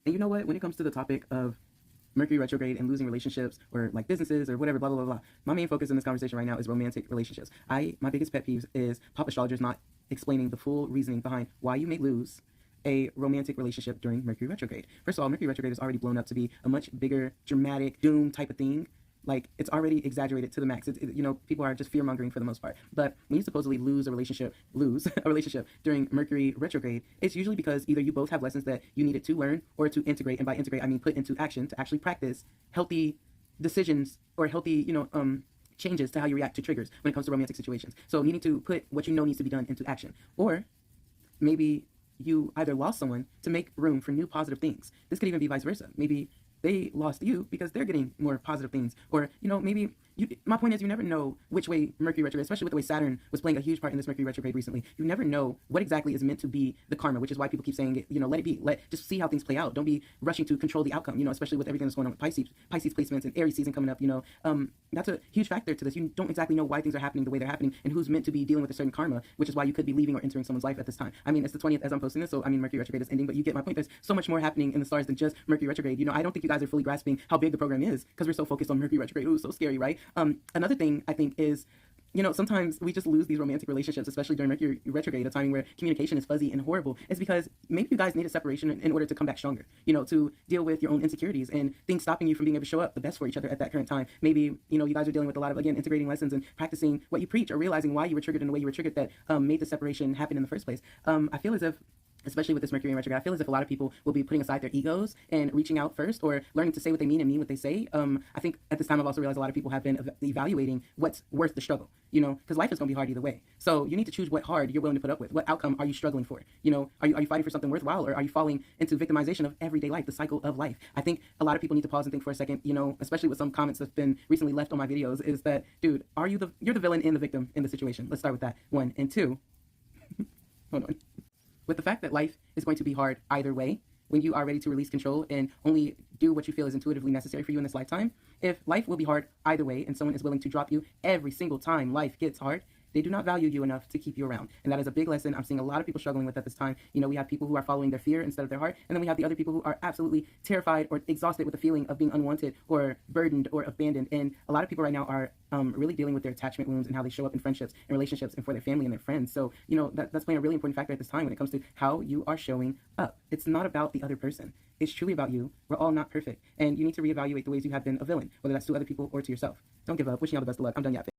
And you know what? When it comes to the topic of Mercury retrograde and losing relationships or like businesses or whatever, blah, blah, blah, blah, my main focus in this conversation right now is romantic relationships. My biggest pet peeves is pop astrologers not explaining the full reasoning behind why you may lose a romantic relationship during Mercury retrograde. First of all, Mercury retrograde is already blown up to be a much bigger, dramatic, doom type of thing. Like, it's already exaggerated to the max. People are just fear mongering for the most part. But when you supposedly lose a relationship during Mercury retrograde, it's usually because either you both have lessons that you needed to learn or to integrate, and by integrate I mean put into action, to actually practice healthy decisions or healthy, changes to how you react to triggers when it comes to romantic situations. So needing to put what you know needs to be done into action. Or maybe you either lost someone to make room for new positive things. This could even be vice versa. Maybe they lost you because they're getting more positive things. Or, maybe my point is, you never know which way Mercury retrograde, especially with the way Saturn was playing a huge part in this Mercury retrograde recently, you never know what exactly is meant to be the karma, which is why people keep saying, let it be, just see how things play out. Don't be rushing to control the outcome, especially with everything that's going on with Pisces placements and Aries season coming up, that's a huge factor to this. You don't exactly know why things are happening the way they're happening and who's meant to be dealing with a certain karma, which is why you could be leaving or entering someone's life at this time. I mean, it's the 20th as I'm posting this, so Mercury retrograde is ending, but you get my point. There's so much more happening in the stars than just Mercury retrograde. I don't think you guys are fully grasping how big the program is because we're so focused on Mercury retrograde. Ooh, so scary, right? Another thing I think is, sometimes we just lose these romantic relationships, especially during Mercury retrograde, a time where communication is fuzzy and horrible. It's because maybe you guys need a separation in order to come back stronger, to deal with your own insecurities and things stopping you from being able to show up the best for each other at that current time. Maybe, you guys are dealing with a lot of, again, integrating lessons and practicing what you preach, or realizing why you were triggered in the way you were triggered that made the separation happen in the first place. I feel as if, especially with this Mercury retrograde, I feel as if a lot of people will be putting aside their egos and reaching out first, or learning to say what they mean and mean what they say. I think at this time I've also realized a lot of people have been evaluating what's worth the struggle, because life is going to be hard either way. So you need to choose what hard you're willing to put up with. What outcome are you struggling for? Are you fighting for something worthwhile, or are you falling into victimization of everyday life, the cycle of life? I think a lot of people need to pause and think for a second, especially with some comments that's been recently left on my videos, is that, dude, you're the villain and the victim in the situation. Let's start with that, one. And two, hold on. With the fact that life is going to be hard either way, when you are ready to release control and only do what you feel is intuitively necessary for you in this lifetime, if life will be hard either way and someone is willing to drop you every single time life gets hard, they do not value you enough to keep you around. And that is a big lesson I'm seeing a lot of people struggling with at this time. We have people who are following their fear instead of their heart, and then we have the other people who are absolutely terrified or exhausted with the feeling of being unwanted or burdened or abandoned. And a lot of people right now are really dealing with their attachment wounds and how they show up in friendships and relationships and for their family and their friends. So, that's playing a really important factor at this time when it comes to how you are showing up. It's not about the other person. It's truly about you. We're all not perfect. And you need to reevaluate the ways you have been a villain, whether that's to other people or to yourself. Don't give up. Wishing you all the best of luck. I'm done yapping.